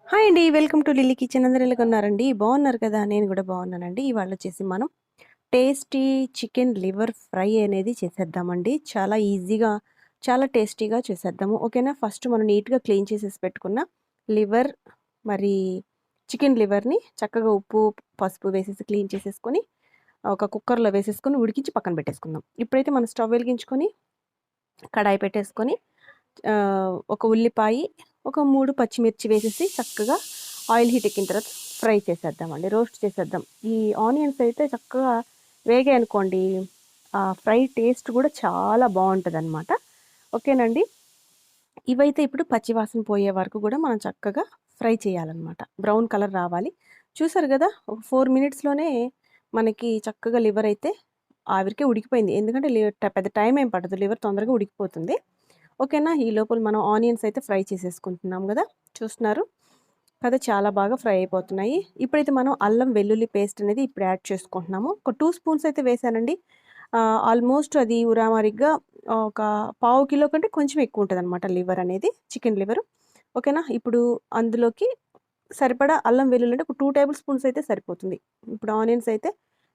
Hi అండి. Welcome to lily kitchen. అందరూ ఎలాగున్నారండి? బాగున్నారు కదా! నేను కూడా బాగున్నానండి. ఇవాళ వచ్చేసి మనం టేస్టీ చికెన్ లివర్ ఫ్రై అనేది చేసేద్దామండి. చాలా ఈజీగా, చాలా టేస్టీగా చేసేద్దాము. ఓకేనా? ఫస్ట్ మనం నీట్‌గా క్లీన్ చేసేసి పెట్టుకున్న లివర్ మరి చికెన్ లివర్‌ని చక్కగా ఉప్పు, పసుపు వేసేసి క్లీన్ చేసేసుకొని ఒక కుక్కర్‌లో వేసేసుకొని ఉడికించి పక్కన పెట్టేసుకుందాం. ఇప్పుడైతే మనం స్టవ్ వెలిగించుకొని కడాయి పెట్టేసుకొని ఒక ఉల్లిపాయి, ఒక 3 పచ్చిమిర్చి వేసేసి చక్కగా ఆయిల్ హీట్ ఎక్కిన తర్వాత ఫ్రై చేసేద్దామండి. రోస్ట్ చేసేద్దాం. ఈ ఆనియన్స్ అయితే చక్కగా వేగాయనుకోండి, ఆ ఫ్రై టేస్ట్ కూడా చాలా బావుంటదనమాట. ఓకేనండి. ఇవైతే ఇప్పుడు పచ్చి వాసన పోయే వరకు కూడా మనం చక్కగా ఫ్రై చేయాలనమాట. బ్రౌన్ కలర్ రావాలి. చూసారు గదా! ఒక 4 మినిట్స్‌లోనే మనకి చక్కగా లివర్ అయితే ఆవిరికే ఉడికిపోయింది. ఎందుకంటే పెద్ద టైం ఏం పట్టదు. లివర్ తొందరగా ఉడికిపోతుంది. ఓకేనా? ఈ లోపల మనం ఆనియన్స్ అయితే ఫ్రై చేసేసుకుంటున్నాం గదా! చూస్తున్నారు కదా! చాలా బాగా ఫ్రై అయిపోతున్నాయి. ఇప్పుడైతే మనం అల్లం వెల్లుల్లి పేస్ట్ అనేది ఇప్పుడు యాడ్ చేసుకుంటున్నాము. ఒక 2 స్పూన్స్ అయితే వేసానండి. ఆల్మోస్ట్ అది ఉరామారిగ్గా ఒక పావు కిలో కంటే కొంచెం ఎక్కువ ఉంటదనమాట లివర్ అనేది. Chicken liver. ఓకేనా? ఇప్పుడు అందులోకి సరిపడా అల్లం వెల్లుల్లి అంటే ఒక 2 టేబుల్ స్పూన్స్ అయితే సరిపోతుంది. ఇప్పుడు ఆనియన్స్ అయితే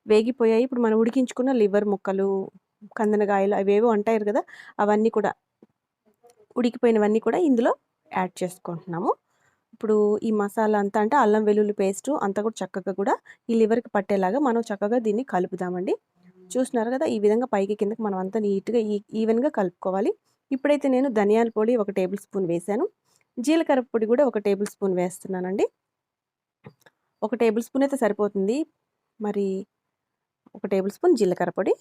వేగిపోయాయి. ఇప్పుడు మనం ఉడికించుకున్న లివర్ ముక్కలు, కందనకాయలు అవేవో అంటారు గదా! అవన్నీ కూడా ఉడికిపోయినవన్నీ కూడా ఇందులో యాడ్ చేసుకుంటున్నాము. ఇప్పుడు ఈ మసాలా అంతా అంటే అల్లం వెల్లుల్లి పేస్టు అంతా కూడా చక్కగా కూడా ఈ లివర్‌కి పట్టేలాగా మనం చక్కగా దీన్ని కలుపుదామండి. చూస్తున్నారు కదా! ఈ విధంగా పైకి కిందకి మనం అంతా నీట్‌గా ఈవెన్‌గా కలుపుకోవాలి. ఇప్పుడైతే నేను ధనియాల పొడి ఒక టేబుల్ స్పూన్ వేశాను. జీలకర్ర పొడి కూడా ఒక టేబుల్ స్పూన్ వేస్తున్నానండి. ఒక టేబుల్ స్పూన్ అయితే సరిపోతుంది. మరి ఒక టేబుల్ స్పూన్ జీలకర్ర పొడి,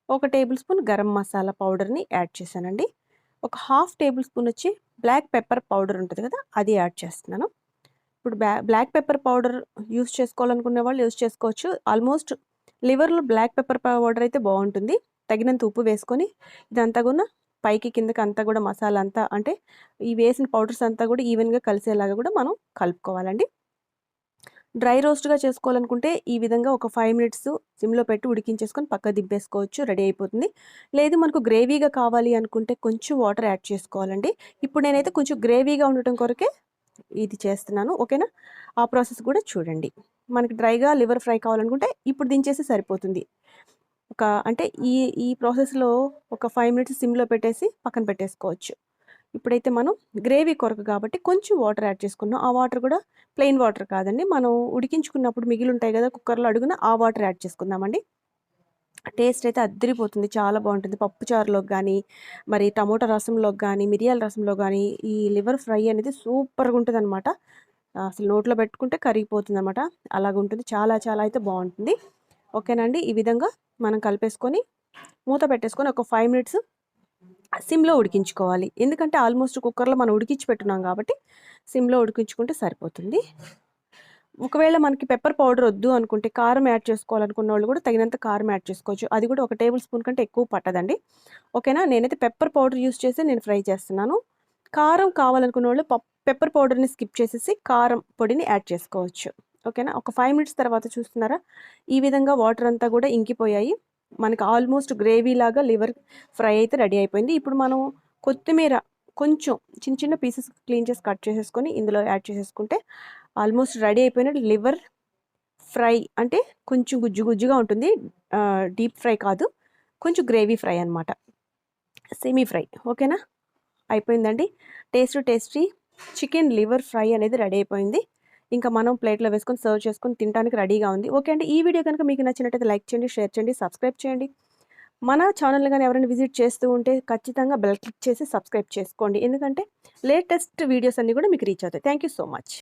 ఒక టేబుల్ స్పూన్ గరం మసాలా పౌడర్‌ని యాడ్ చేశానండి. ఒక హాఫ్ టేబుల్ స్పూన్ వచ్చి బ్లాక్ పెప్పర్ పౌడర్ ఉంటది కదా! అది యాడ్ చేస్తున్నాను. ఇప్పుడు బ్లాక్ పెప్పర్ పౌడర్ యూజ్ చేసుకోవాలనుకునే వాళ్ళు యూజ్ చేసుకోవచ్చు. ఆల్మోస్ట్ లివర్‌లో బ్లాక్ పెప్పర్ పౌడర్ అయితే బావుంటుంది. తగినంత ఉప్పు వేసుకొని ఇదంతా గూనా పైకి కిందకి అంతా గూడా మసాలా అంతా అంటే ఈ వేసిన పౌడర్స్ అంతా గూడా ఈవెన్‌గా కలిసేలాగా గూడా మనం కలుపుకోవాలండి. డ్రై రోస్ట్‌గా చేసుకోవాలనుకుంటే ఈ విధంగా ఒక 5 మినిట్స్ సిమ్‌లో పెట్టి ఉడికించేసుకొని పక్కకు దింపేసుకోవచ్చు. రెడీ అయిపోతుంది. లేదు మనకు గ్రేవీగా కావాలి అనుకుంటే కొంచెం వాటర్ యాడ్ చేసుకోవాలండి. ఇప్పుడు నేనైతే కొంచెం గ్రేవీగా ఉండటం కొరకే ఇది చేస్తున్నాను. ఓకేనా? ఆ ప్రాసెస్ కూడా చూడండి. మనకి డ్రైగా లివర్ ఫ్రై కావాలనుకుంటే ఇప్పుడు దించేస్తే సరిపోతుంది. అంటే ఈ ఈ ప్రాసెస్‌లో ఒక 5 మినిట్స్ సిమ్‌లో పెట్టేసి పక్కన పెట్టేసుకోవచ్చు. ఇప్పుడైతే మనం గ్రేవీ కొరకు కాబట్టి కొంచెం వాటర్ యాడ్ చేసుకున్నాం. ఆ వాటర్ కూడా ప్లెయిన్ వాటర్ కాదండి. మనం ఉడికించుకున్నప్పుడు మిగిలుంటాయి గదా! కుక్కర్‌లో అడుగున ఆ వాటర్ యాడ్ చేసుకుందామండి. టేస్ట్ అయితే అద్దిరిపోతుంది. చాలా బావుంటుంది. పప్పు చారులోకి గానీ, మరి టమోటా రసంలోకి గానీ, మిరియాల రసంలో గానీ, ఈ లివర్ ఫ్రై అనేది సూపర్‌గుంటదనమాట. అసలు నోట్లో పెట్టుకుంటే కరిగిపోతుందనమాట. అలాగుంటుంది. చాలా చాలా అయితే బావుంటుంది. ఓకేనండి. ఈ విధంగా మనం కలిపేసుకొని, మూత పెట్టేసుకొని ఒక 5 మినిట్స్ సిమ్‌లో ఉడికించుకోవాలి. ఎందుకంటే ఆల్మోస్ట్ కుక్కర్‌లో మనం ఉడికించి పెట్టున్నాం కాబట్టి సిమ్‌లో ఉడికించుకుంటే సరిపోతుంది. ఒకవేళ మనకి పెప్పర్ పౌడర్ ఒద్దు అనుకుంటే, కారం యాడ్ చేసుకోవాలనుకున్నోళ్ళు గూడా తగినంత కారం యాడ్ చేసుకోవచ్చు. అది కూడా ఒక టేబుల్ స్పూన్ కంటే ఎక్కువ పట్టదండి. ఓకేనా? నేనైతే పెప్పర్ పౌడర్ యూజ్ చేసి నేను ఫ్రై చేస్తున్నాను. కారం కావాలనుకున్నోళ్ళు పెప్పర్ పౌడర్‌ని స్కిప్ చేసేసి కారం పొడిని యాడ్ చేసుకోవచ్చు. ఓకేనా? ఒక 5 మినిట్స్ తర్వాత చూస్తున్నారా? ఈ విధంగా వాటర్ అంతా గూడా ఇంకిపోయాయి. మనకి ఆల్మోస్ట్ గ్రేవీలాగా లివర్ ఫ్రై అయితే రెడీ అయిపోయింది. ఇప్పుడు మనం కొత్తిమీర కొంచెం చిన్న చిన్న పీసెస్ క్లీన్ చేసి కట్ చేసేసుకొని ఇందులో యాడ్ చేసేసుకుంటే ఆల్మోస్ట్ రెడీ అయిపోయిన లివర్ ఫ్రై అంటే కొంచెం గుజ్జు గుజ్జుగా ఉంటుంది. డీప్ ఫ్రై కాదు. కొంచెం గ్రేవీ ఫ్రై అనమాట. Semi fry. ఓకేనా? అయిపోయిందండి. టేస్టీ చికెన్ లివర్ ఫ్రై అనేది రెడీ అయిపోయింది. ఇంకా మనం ప్లేట్‌లో వేసుకొని సర్వ్ చేసుకొని తినడానికి రెడీగా ఉంది. ఓకే అండి. ఈ వీడియో గనుక మీకు నచ్చినట్టయితే లైక్ చేయండి, షేర్ చేయండి, సబ్స్క్రైబ్ చేయండి. మన ఛానెల్‌ని గాని ఎవరైనా విజిట్ చేస్తూ ఉంటే ఖచ్చితంగా బెల్ క్లిక్ చేసి సబ్స్క్రైబ్ చేసుకోండి. ఎందుకంటే లేటెస్ట్ వీడియోస్ అన్నీ కూడా మీకు రీచ్ అవుతాయి. Thank you so much.